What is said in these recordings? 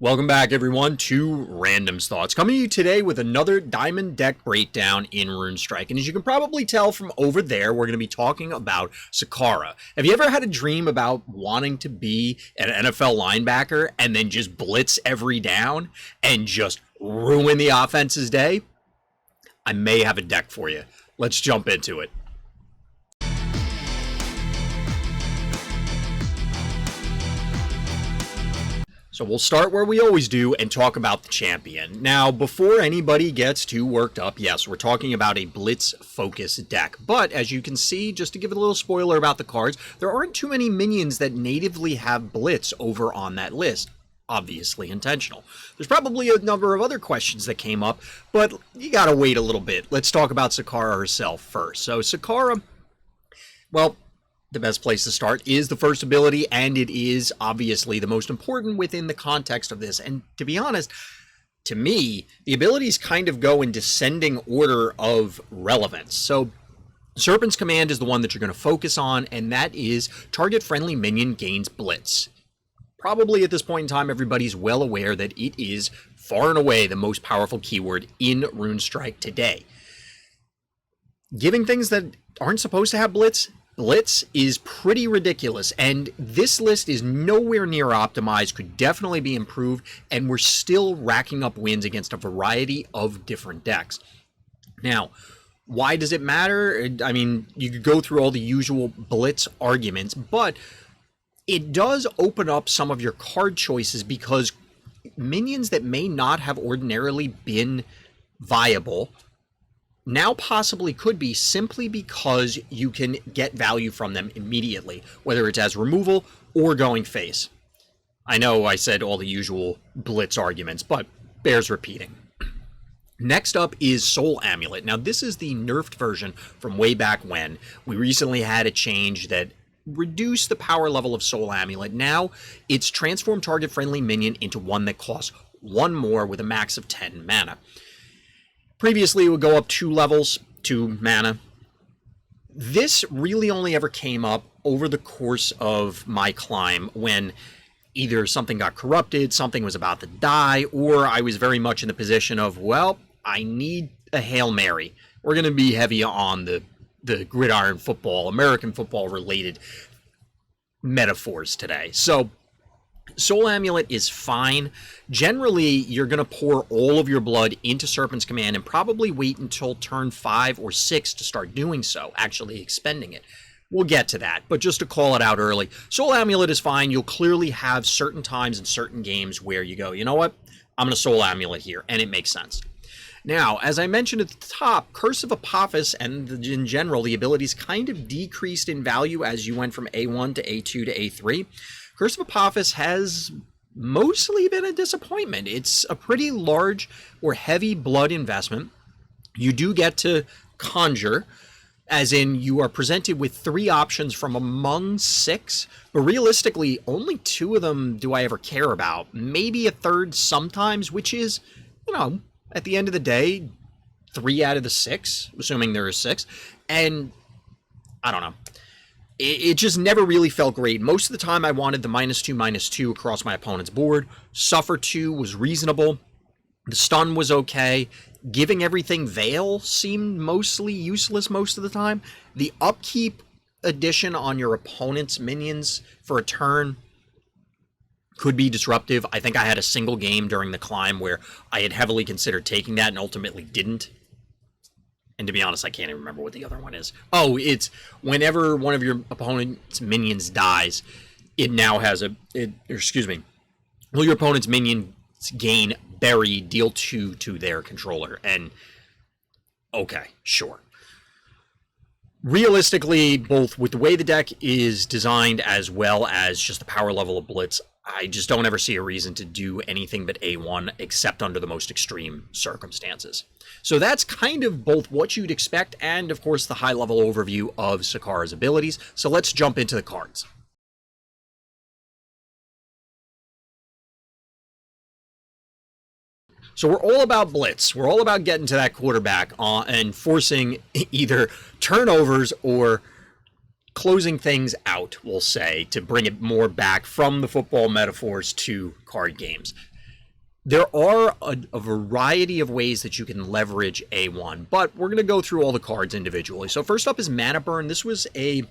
Welcome back, everyone, to Random's Thoughts. Coming to you today with another Diamond deck breakdown in Runestrike. And as you can probably tell from over there, we're going to be talking about Sakara. Have you ever had a dream about wanting to be an NFL linebacker and then just blitz every down and just ruin the offense's day? I may have a deck for you. Let's jump into it. So we'll start where we always do and talk about the champion. Now, before anybody gets too worked up, yes, we're talking about a blitz-focused deck. But as you can see, just to give it a little spoiler about the cards, there aren't too many minions that natively have blitz over on that list. Obviously intentional. There's probably a number of other questions that came up, but you gotta wait a little bit. Let's talk about Sakara herself first. So Sakara, well, the best place to start is the first ability, and it is obviously the most important within the context of this. And to be honest, to me, the abilities kind of go in descending order of relevance. So Serpent's Command is the one that you're going to focus on, and that is target friendly minion gains blitz. Probably at this point in time, everybody's well aware that it is far and away the most powerful keyword in Runestrike today. Giving things that aren't supposed to have blitz is pretty ridiculous, and this list is nowhere near optimized, could definitely be improved, and we're still racking up wins against a variety of different decks. Now, why does it matter? I mean, you could go through all the usual blitz arguments, but it does open up some of your card choices because minions that may not have ordinarily been viable now possibly could be, simply because you can get value from them immediately, whether it's as removal or going face. I know I said all the usual blitz arguments, but bears repeating. Next up is Soul Amulet. Now, this is the nerfed version from way back when. We recently had a change that reduced the power level of Soul Amulet. Now, it's transform target friendly minion into one that costs one more with a max of 10 mana. Previously, it would go up 2 levels, 2 mana. This really only ever came up over the course of my climb when either something got corrupted, something was about to die, or I was very much in the position of, well, I need a Hail Mary. We're going to be heavy on the gridiron football, American football related metaphors today. So Soul Amulet is fine. Generally, you're going to pour all of your blood into Serpent's Command and probably wait until turn 5 or 6 to start doing so, actually expending it. We'll get to that, but just to call it out early, Soul Amulet is fine. You'll clearly have certain times in certain games where you go, you know what, I'm going to Soul Amulet here, and it makes sense. Now, as I mentioned at the top, Curse of Apophis and in general, the abilities kind of decreased in value as you went from A1 to A2 to A3. Curse of Apophis has mostly been a disappointment. It's a pretty large or heavy blood investment. You do get to conjure, as in you are presented with 3 options from among 6, but realistically, only 2 of them do I ever care about. Maybe a third sometimes, which is, you know, at the end of the day, 3 out of the 6, assuming there are 6, and I don't know. It just never really felt great. Most of the time I wanted the -2/-2 across my opponent's board. Suffer 2 was reasonable. The stun was okay. Giving everything Veil seemed mostly useless most of the time. The upkeep addition on your opponent's minions for a turn could be disruptive. I think I had a single game during the climb where I had heavily considered taking that and ultimately didn't. And to be honest, I can't even remember what the other one is. Oh, it's whenever one of your opponent's minions dies, it now has will your opponent's minions gain Bury, deal 2 to their controller. And okay, sure. Realistically, both with the way the deck is designed as well as just the power level of Blitz, I just don't ever see a reason to do anything but A1 except under the most extreme circumstances. So that's kind of both what you'd expect and, of course, the high-level overview of Sakara's abilities. So let's jump into the cards. So we're all about blitz. We're all about getting to that quarterback and forcing either turnovers or closing things out, we'll say, to bring it more back from the football metaphors to card games. There are a variety of ways that you can leverage A1, but we're going to go through all the cards individually. So first up is Mana Burn. This was a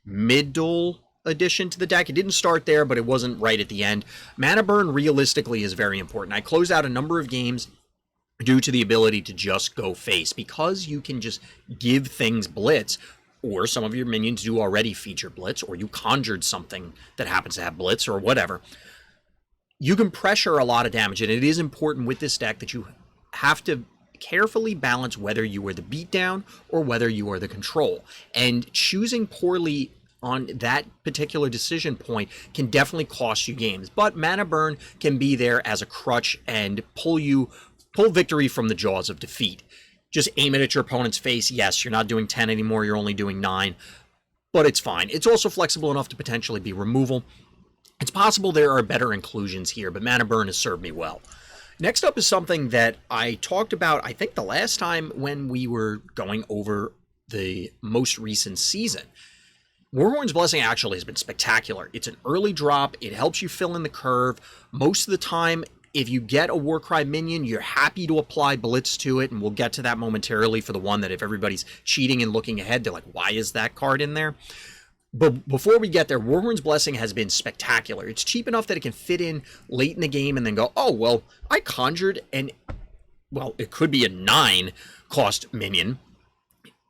middle addition to the deck. It didn't start there, but it wasn't right at the end. Mana Burn realistically is very important. I closed out a number of games due to the ability to just go face, because you can just give things blitz, or some of your minions do already feature blitz, or you conjured something that happens to have blitz or whatever. You can pressure a lot of damage, and it is important with this deck that you have to carefully balance whether you are the beatdown or whether you are the control. And choosing poorly on that particular decision point can definitely cost you games. But Mana Burn can be there as a crutch and pull victory from the jaws of defeat. Just aim it at your opponent's face. Yes, you're not doing 10 anymore, you're only doing 9, but it's fine. It's also flexible enough to potentially be removal. It's possible there are better inclusions here, but Mana Burn has served me well. Next up is something that I talked about, I think the last time when we were going over the most recent season. Warhorn's Blessing actually has been spectacular. It's an early drop. It helps you fill in the curve. Most of the time, if you get a Warcry minion, you're happy to apply Blitz to it, and we'll get to that momentarily for the one that if everybody's cheating and looking ahead, they're like, why is that card in there? But before we get there, Warhorn's Blessing has been spectacular. It's cheap enough that it can fit in late in the game and then go, oh, well, I conjured, and, well, it could be a 9 cost minion,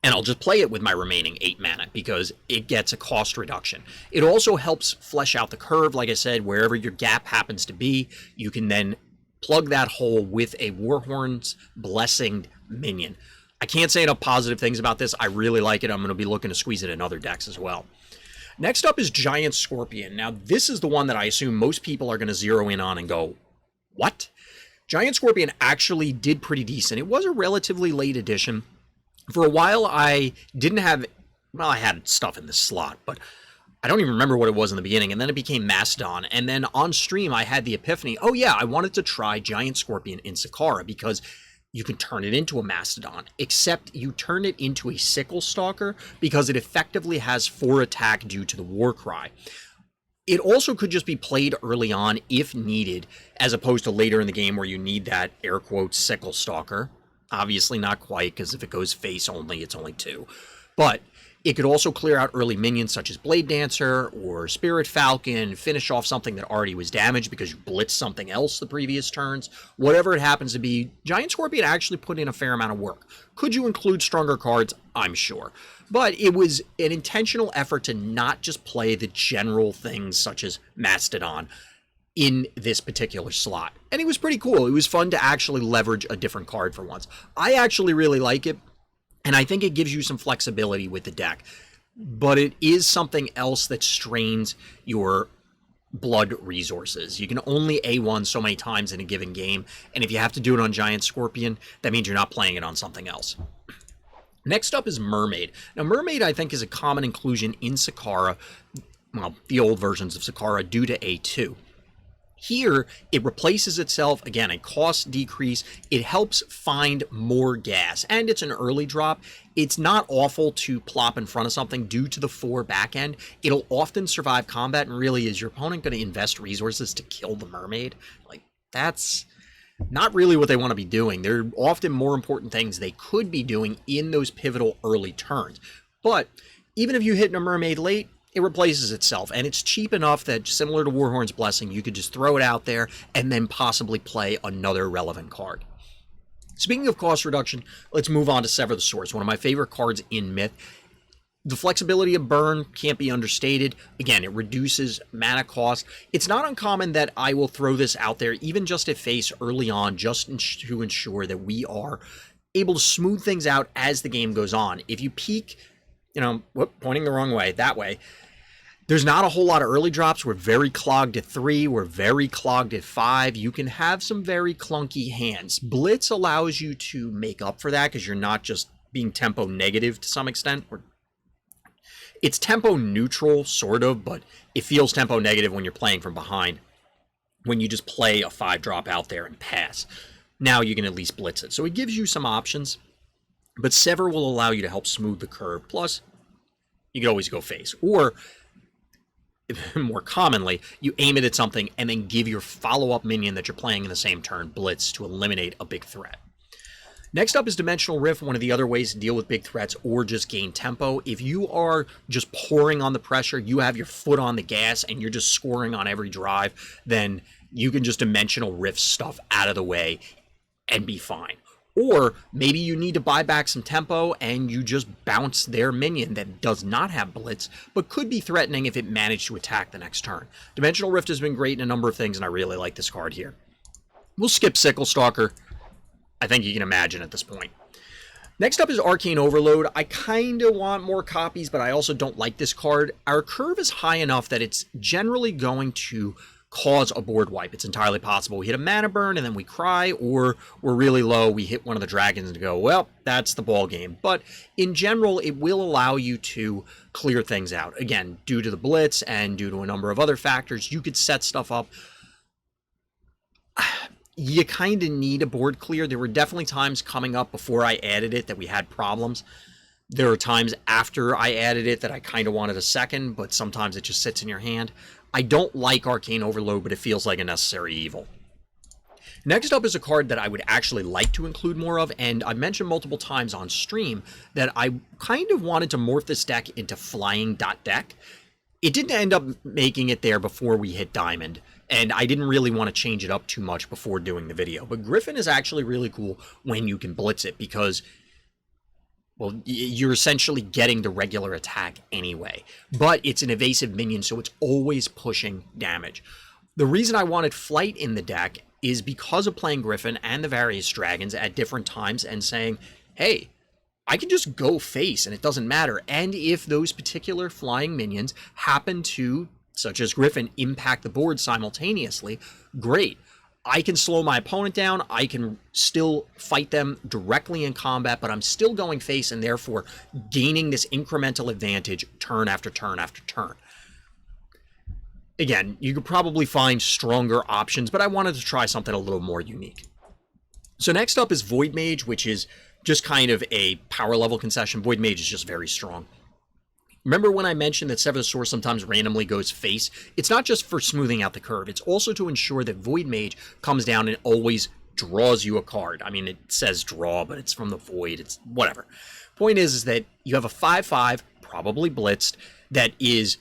and I'll just play it with my remaining 8 mana because it gets a cost reduction. It also helps flesh out the curve. Like I said, wherever your gap happens to be, you can then plug that hole with a Warhorn's Blessing minion. I can't say enough positive things about this. I really like it. I'm going to be looking to squeeze it in other decks as well. Next up is Giant Scorpion. Now, this is the one that I assume most people are going to zero in on and go, what? Giant Scorpion actually did pretty decent. It was a relatively late addition. For a while, I didn't have, well, I had stuff in this slot, but I don't even remember what it was in the beginning, and then it became Mastodon, and then on stream, I had the epiphany, oh yeah, I wanted to try Giant Scorpion in Sakara, because you can turn it into a Mastodon, except you turn it into a Sickle Stalker because it effectively has 4 attack due to the Warcry. It also could just be played early on if needed, as opposed to later in the game where you need that, air quotes, Sickle Stalker. Obviously not quite, because if it goes face only, it's only 2. But it could also clear out early minions such as Blade Dancer or Spirit Falcon, finish off something that already was damaged because you blitzed something else the previous turns. Whatever it happens to be, Giant Scorpion actually put in a fair amount of work. Could you include stronger cards? I'm sure. But it was an intentional effort to not just play the general things such as Mastodon in this particular slot. And it was pretty cool. It was fun to actually leverage a different card for once. I actually really like it. And I think it gives you some flexibility with the deck. But it is something else that strains your blood resources. You can only A1 so many times in a given game. And if you have to do it on Giant Scorpion, that means you're not playing it on something else. Next up is Mermaid. Now, Mermaid, I think, is a common inclusion in Sakara. Well, the old versions of Sakara due to A2. Here, it replaces itself, again, a cost decrease. It helps find more gas, and it's an early drop. It's not awful to plop in front of something due to the 4 back end. It'll often survive combat, and really, is your opponent going to invest resources to kill the Mermaid? Like, that's not really what they want to be doing. There are often more important things they could be doing in those pivotal early turns. But even if you hit a Mermaid late, it replaces itself, and it's cheap enough that, similar to Warhorn's Blessing, you could just throw it out there and then possibly play another relevant card. Speaking of cost reduction, let's move on to Sever the Swords, one of my favorite cards in Myth. The flexibility of burn can't be understated. Again, it reduces mana cost. It's not uncommon that I will throw this out there, even just at face early on, just to ensure that we are able to smooth things out as the game goes on. If you peak, pointing the wrong way, that way, there's not a whole lot of early drops. We're very clogged at 3. We're very clogged at 5. You can have some very clunky hands. Blitz allows you to make up for that because you're not just being tempo negative to some extent. It's tempo neutral, sort of, but it feels tempo negative when you're playing from behind. When you just play a 5-drop out there and pass. Now you can at least blitz it. So it gives you some options. But Sever will allow you to help smooth the curve. Plus, you can always go face. Or more commonly, you aim it at something and then give your follow-up minion that you're playing in the same turn blitz to eliminate a big threat. Next up is Dimensional Rift, one of the other ways to deal with big threats or just gain tempo. If you are just pouring on the pressure, you have your foot on the gas, and you're just scoring on every drive, then you can just Dimensional Rift stuff out of the way and be fine. Or maybe you need to buy back some tempo and you just bounce their minion that does not have blitz, but could be threatening if it managed to attack the next turn. Dimensional Rift has been great in a number of things, and I really like this card here. We'll skip Sickle Stalker. I think you can imagine at this point. Next up is Arcane Overload. I kind of want more copies, but I also don't like this card. Our curve is high enough that it's generally going to cause a board wipe. It's entirely possible we hit a mana burn and then we cry, or we're really low, we hit one of the dragons and go, well, that's the ball game. But in general, it will allow you to clear things out. Again, due to the blitz and due to a number of other factors, you could set stuff up. You kind of need a board clear. There were definitely times coming up before I added it that we had problems. There are times after I added it that I kind of wanted a second, but sometimes it just sits in your hand. I don't like Arcane Overload, but it feels like a necessary evil. Next up is a card that I would actually like to include more of, and I've mentioned multiple times on stream that I kind of wanted to morph this deck into Flying Deck. It didn't end up making it there before we hit Diamond, and I didn't really want to change it up too much before doing the video. But Griffon is actually really cool when you can blitz it, because, well, you're essentially getting the regular attack anyway. But it's an evasive minion, so it's always pushing damage. The reason I wanted Flight in the deck is because of playing Griffon and the various dragons at different times and saying, hey, I can just go face and it doesn't matter. And if those particular flying minions happen to, such as Griffon, impact the board simultaneously, great. I can slow my opponent down, I can still fight them directly in combat, but I'm still going face and therefore gaining this incremental advantage turn after turn after turn. Again, you could probably find stronger options, but I wanted to try something a little more unique. So next up is Void Mage, which is just kind of a power level concession. Void Mage is just very strong. Remember when I mentioned that Sever the Source sometimes randomly goes face? It's not just for smoothing out the curve. It's also to ensure that Void Mage comes down and always draws you a card. I mean, it says draw, but it's from the Void. It's whatever. Point is that you have a 5/5, probably blitzed, that is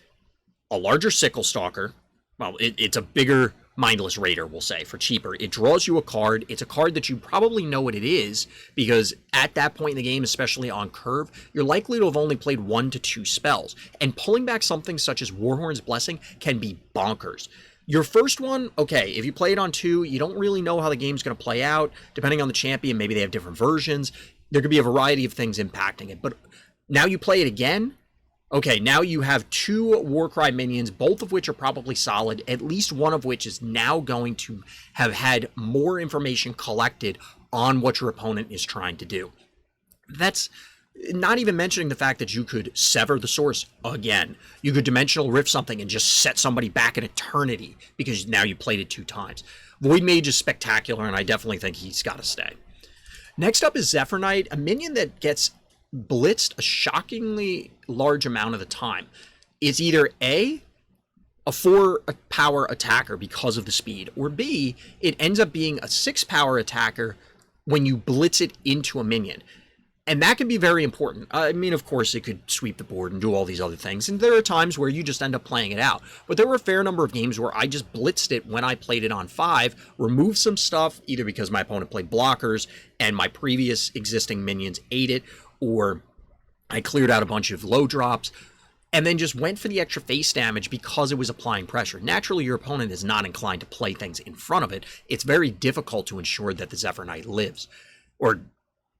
a larger Sickle Stalker. Well, it's a bigger Mindless Raider, we'll say, for cheaper. It draws you a card. It's a card that you probably know what it is, because at that point in the game, especially on curve, you're likely to have only played 1 to 2 spells. And pulling back something such as Warhorn's Blessing can be bonkers. Your first one, okay, if you play it on 2, you don't really know how the game's going to play out. Depending on the champion, maybe they have different versions. There could be a variety of things impacting it. But now you play it again. Okay, now you have 2 Warcry minions, both of which are probably solid, at least one of which is now going to have had more information collected on what your opponent is trying to do. That's not even mentioning the fact that you could Sever the Source again. You could Dimensional Rift something and just set somebody back in eternity, because now you played it 2 times. Void Mage is spectacular, and I definitely think he's got to stay. Next up is Zephyr Knight, a minion that gets blitzed a shockingly large amount of the time. It's either A, a 4 power attacker because of the speed, or B, it ends up being a 6 power attacker when you blitz it into a minion. And that can be very important. I mean, of course, it could sweep the board and do all these other things, and there are times where you just end up playing it out. But there were a fair number of games where I just blitzed it when I played it on 5, removed some stuff, either because my opponent played blockers and my previous existing minions ate it, or I cleared out a bunch of low drops, and then just went for the extra face damage because it was applying pressure. Naturally, your opponent is not inclined to play things in front of it. It's very difficult to ensure that the Zephyr Knight lives, or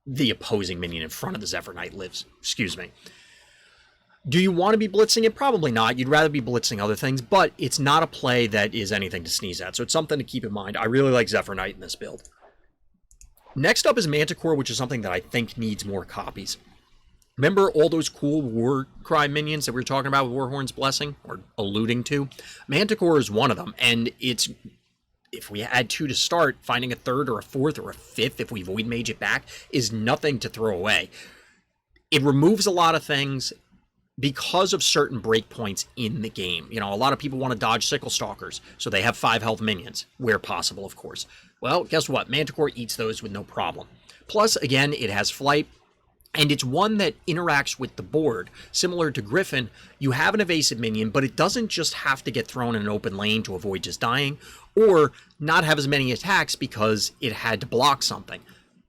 the opposing minion in front of the Zephyr Knight lives, excuse me. Do you want to be blitzing it? Probably not. You'd rather be blitzing other things, but it's not a play that is anything to sneeze at, so it's something to keep in mind. I really like Zephyr Knight in this build. Next up is Manticore, which is something that I think needs more copies. Remember all those cool Warcry minions that we were talking about with Warhorn's Blessing, or alluding to? Manticore is one of them, and it's, if we had 2 to start, finding a 3rd or a 4th or a 5th, if we Void Mage it back, is nothing to throw away. It removes a lot of things. because of certain breakpoints in the game. You know, a lot of people want to dodge Sickle Stalkers, so they have 5 health minions, where possible, of course. Well, guess what? Manticore eats those with no problem. Plus, again, it has flight, and it's one that interacts with the board. Similar to Griffon, you have an evasive minion, but it doesn't just have to get thrown in an open lane to avoid just dying, or not have as many attacks because it had to block something.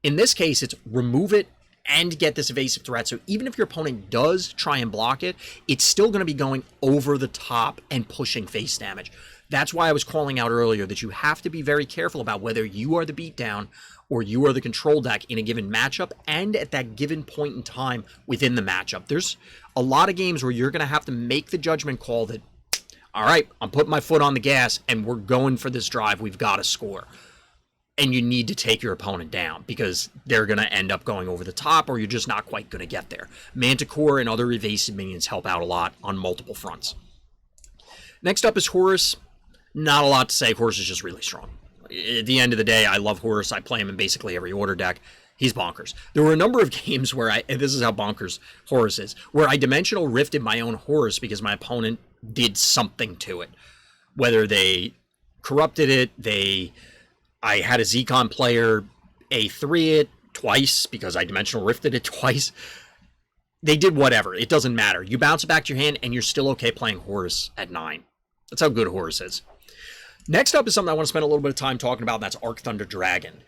In this case, it's remove it and get this evasive threat. So even if your opponent does try and block it, it's still going to be going over the top and pushing face damage. That's why I was calling out earlier that you have to be very careful about whether you are the beatdown or you are the control deck in a given matchup and at that given point in time within the matchup. There's a lot of games where you're going to have to make the judgment call that, all right, I'm putting my foot on the gas and we're going for this drive. We've got to score. And you need to take your opponent down because they're going to end up going over the top or you're just not quite going to get there. Manticore and other evasive minions help out a lot on multiple fronts. Next up is Horus. Not a lot to say. Horus is just really strong. At the end of the day, I love Horus. I play him in basically every order deck. He's bonkers. There were a number of games where and this is how bonkers Horus is, where I dimensional rifted my own Horus because my opponent did something to it. Whether they corrupted it, I had a Zcon player A3 it twice because I dimensional rifted it twice. They did whatever. It doesn't matter. You bounce it back to your hand and you're still okay playing Horus at 9. That's how good Horus is. Next up is something I want to spend a little bit of time talking about, and that's Arcthunder Dragon.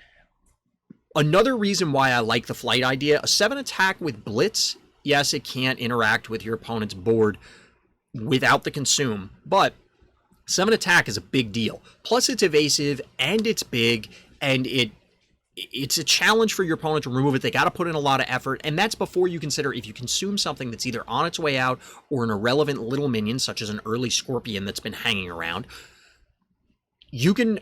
Another reason why I like the flight idea, a 7 attack with blitz, yes, it can't interact with your opponent's board without the consume, but 7 attack is a big deal. Plus it's evasive and it's big and it's a challenge for your opponent to remove it. They got to put in a lot of effort, and that's before you consider if you consume something that's either on its way out or an irrelevant little minion such as an early Scorpion that's been hanging around. You can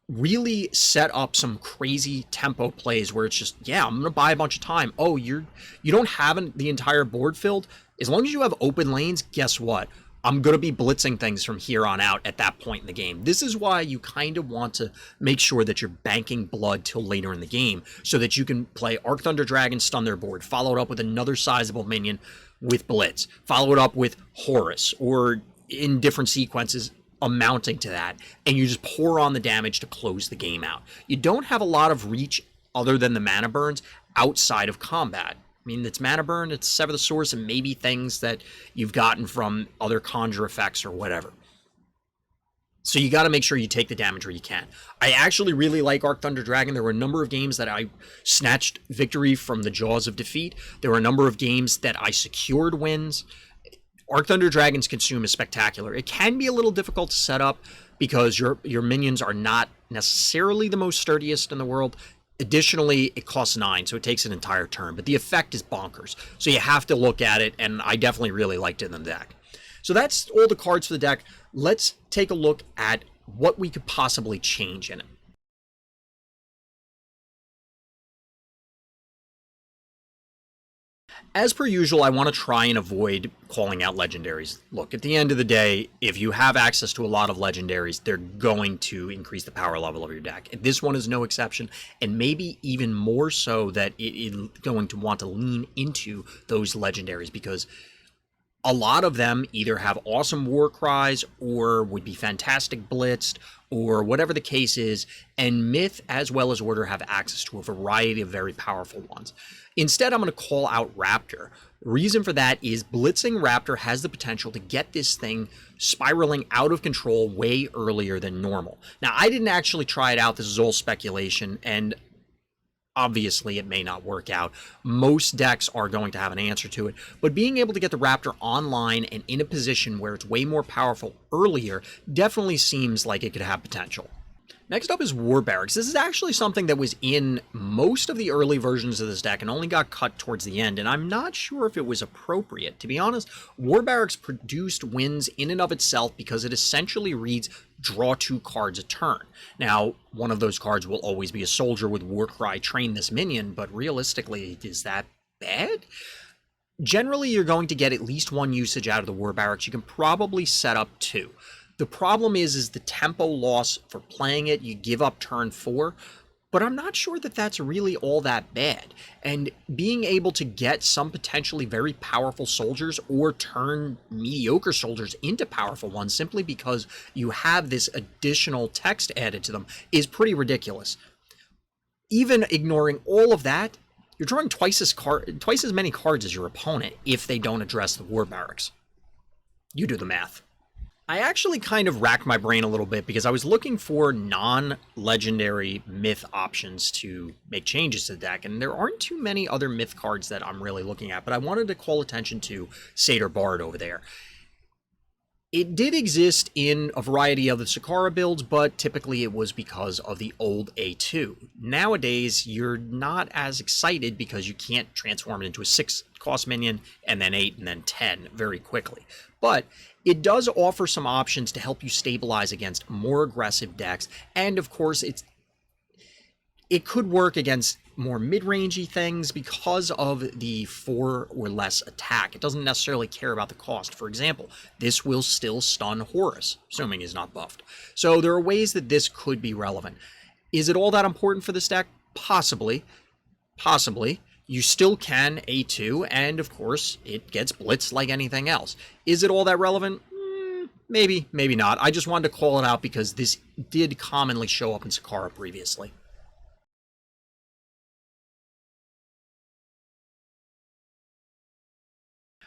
really set up some crazy tempo plays where it's just, yeah, I'm going to buy a bunch of time. Oh, you don't have the entire board filled. As long as you have open lanes, guess what? I'm going to be blitzing things from here on out at that point in the game. This is why you kind of want to make sure that you're banking blood till later in the game so that you can play Arcthunder Dragon, stun their board, follow it up with another sizable minion with blitz, follow it up with Horus, or in different sequences amounting to that, and you just pour on the damage to close the game out. You don't have a lot of reach other than the mana burns outside of combat. I mean, it's mana burn, it's Sever the Source, and maybe things that you've gotten from other conjure effects or whatever. So you got to make sure you take the damage where you can. I actually really like Arcthunder Dragon. There were a number of games that I snatched victory from the jaws of defeat. There were a number of games that I secured wins. Arcthunder Dragon's consume is spectacular. It can be a little difficult to set up because your minions are not necessarily the most sturdiest in the world. Additionally, it costs 9, so it takes an entire turn, but the effect is bonkers. So you have to look at it, and I definitely really liked it in the deck. So that's all the cards for the deck. Let's take a look at what we could possibly change in it. As per usual, I want to try and avoid calling out legendaries. Look, at the end of the day, if you have access to a lot of legendaries, they're going to increase the power level of your deck. This one is no exception, and maybe even more so that it is going to want to lean into those legendaries because a lot of them either have awesome war cries or would be fantastic blitzed or whatever the case is, and Myth as well as Order have access to a variety of very powerful ones. Instead, I'm going to call out Raptor. The reason for that is blitzing Raptor has the potential to get this thing spiraling out of control way earlier than normal. Now, I didn't actually try it out. This is all speculation, and obviously it may not work out. Most decks are going to have an answer to it, but being able to get the Raptor online and in a position where it's way more powerful earlier definitely seems like it could have potential. Next up is War Barracks. This is actually something that was in most of the early versions of this deck and only got cut towards the end, and I'm not sure if it was appropriate. To be honest, War Barracks produced wins in and of itself because it essentially reads draw 2 cards a turn. Now, one of those cards will always be a soldier with Warcry, train this minion, but realistically, is that bad? Generally, you're going to get at least 1 usage out of the War Barracks. You can probably set up 2. The problem is the tempo loss for playing it. You give up turn 4, but I'm not sure that that's really all that bad. And being able to get some potentially very powerful soldiers or turn mediocre soldiers into powerful ones simply because you have this additional text added to them is pretty ridiculous. Even ignoring all of that, you're drawing twice as many cards as your opponent if they don't address the war barracks. You do the math. I actually kind of racked my brain a little bit because I was looking for non-legendary myth options to make changes to the deck, and there aren't too many other myth cards that I'm really looking at, but I wanted to call attention to Satyr Bard over there. It did exist in a variety of the Sakara builds, but typically it was because of the old A2. Nowadays, you're not as excited because you can't transform it into a 6-cost minion, and then 8, and then 10 very quickly. But it does offer some options to help you stabilize against more aggressive decks, and of course, it could work against more mid-rangey things because of the 4 or less attack. It doesn't necessarily care about the cost. For example, this will still stun Horus, assuming he's not buffed. So there are ways that this could be relevant. Is it all that important for this deck? Possibly. Possibly. You still can A2, and of course, it gets blitzed like anything else. Is it all that relevant? Maybe, maybe not. I just wanted to call it out because this did commonly show up in Sakara previously.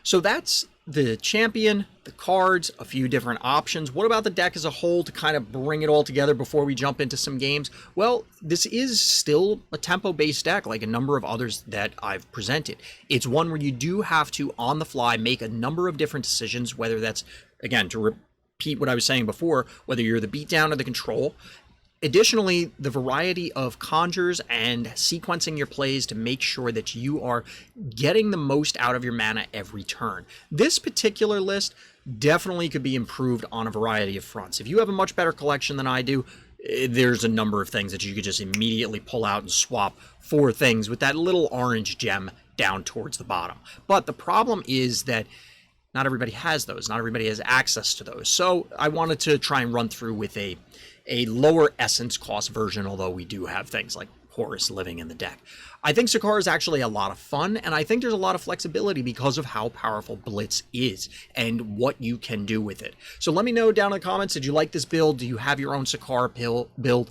So that's the champion, the cards, a few different options. What about the deck as a whole to kind of bring it all together before we jump into some games? Well, this is still a tempo-based deck like a number of others that I've presented. It's one where you do have to, on the fly, make a number of different decisions, whether that's, again, to repeat what I was saying before, whether you're the beatdown or the control. Additionally, the variety of conjures and sequencing your plays to make sure that you are getting the most out of your mana every turn. This particular list definitely could be improved on a variety of fronts. If you have a much better collection than I do, there's a number of things that you could just immediately pull out and swap for things with that little orange gem down towards the bottom. But the problem is that not everybody has those. Not everybody has access to those. So I wanted to try and run through with a lower essence cost version, although we do have things like Horus living in the deck. I think Sakara is actually a lot of fun, and I think there's a lot of flexibility because of how powerful Blitz is and what you can do with it. So let me know down in the comments, did you like this build? Do you have your own Sakara build?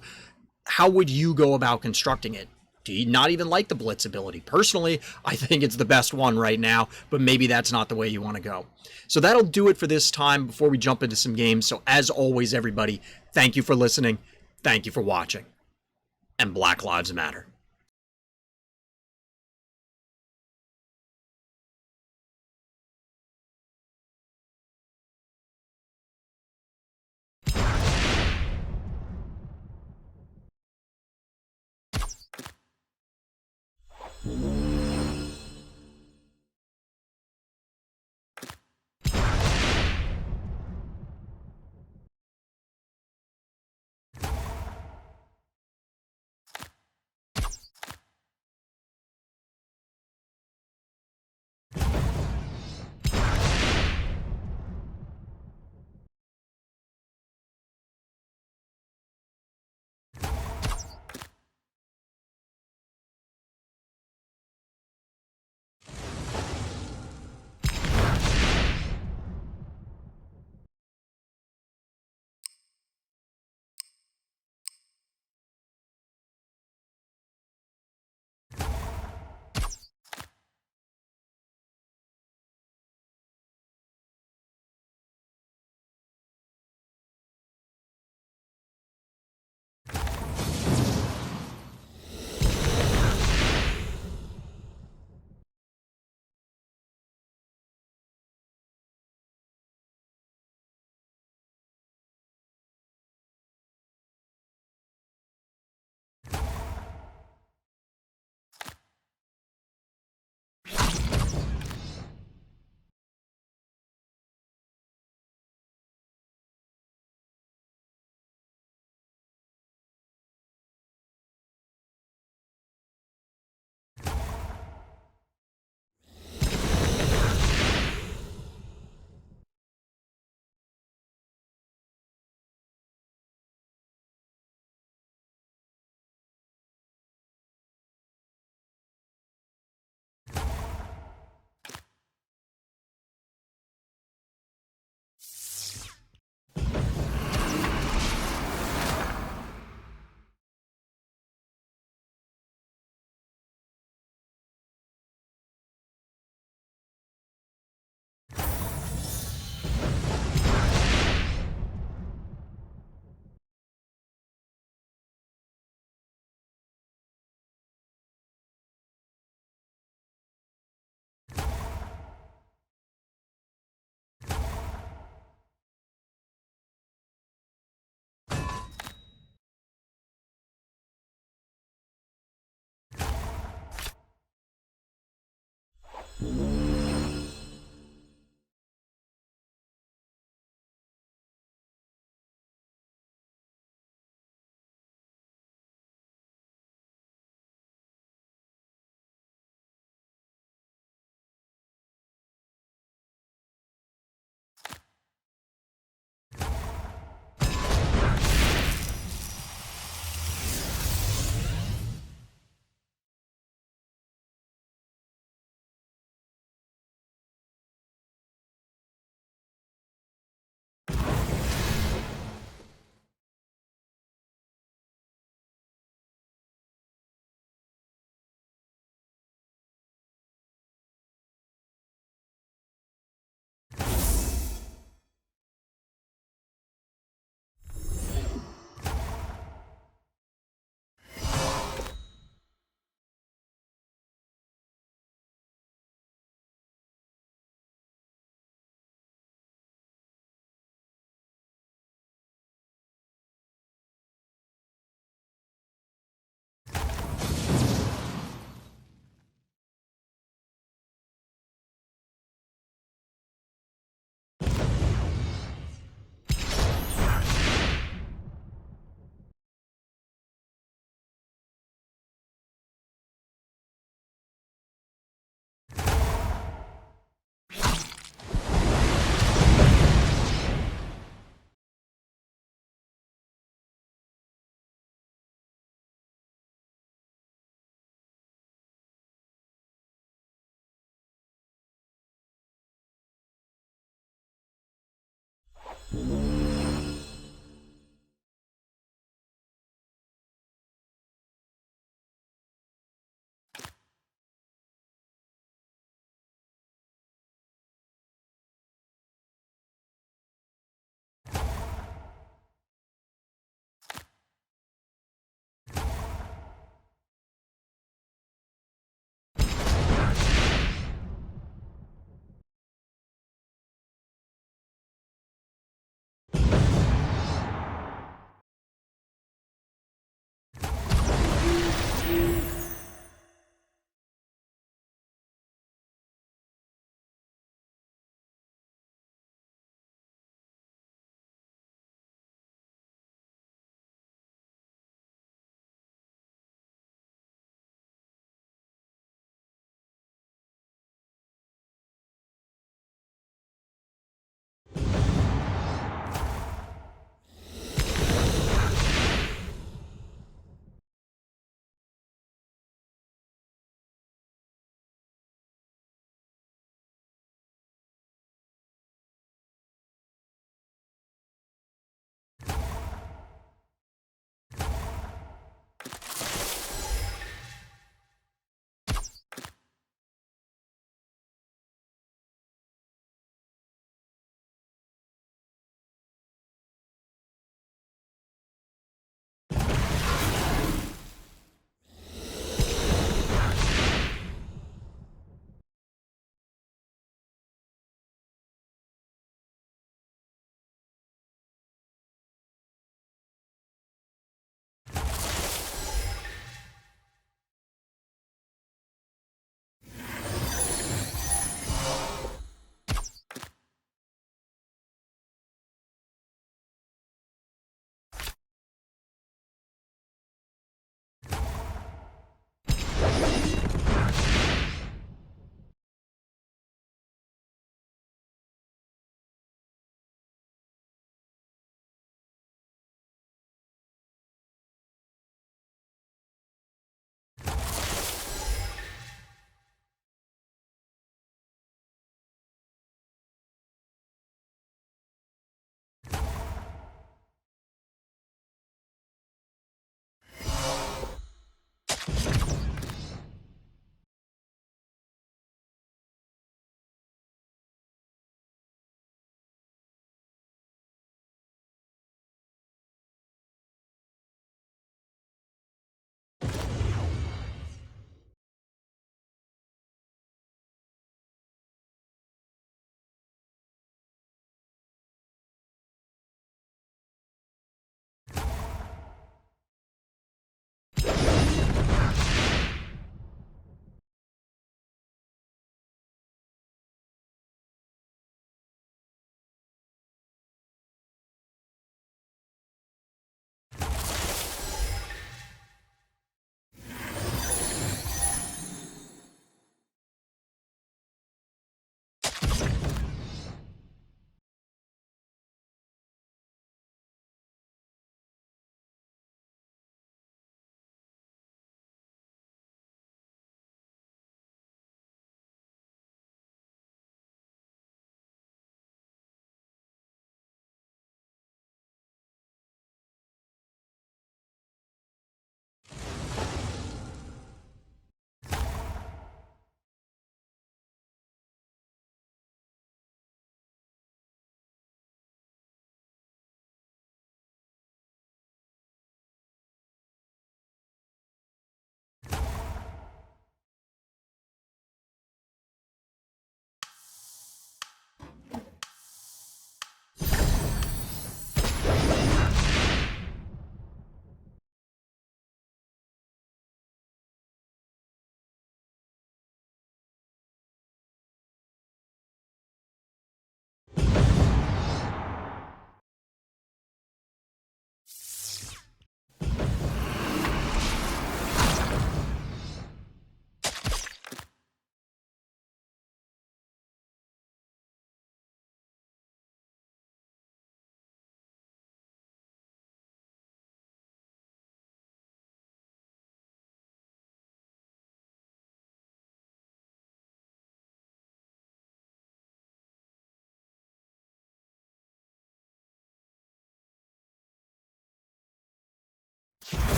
How would you go about constructing it? Do you not even like the Blitz ability? Personally, I think it's the best one right now, but maybe that's not the way you want to go. So that'll do it for this time before we jump into some games. So as always, everybody, thank you for listening. Thank you for watching. And Black Lives Matter.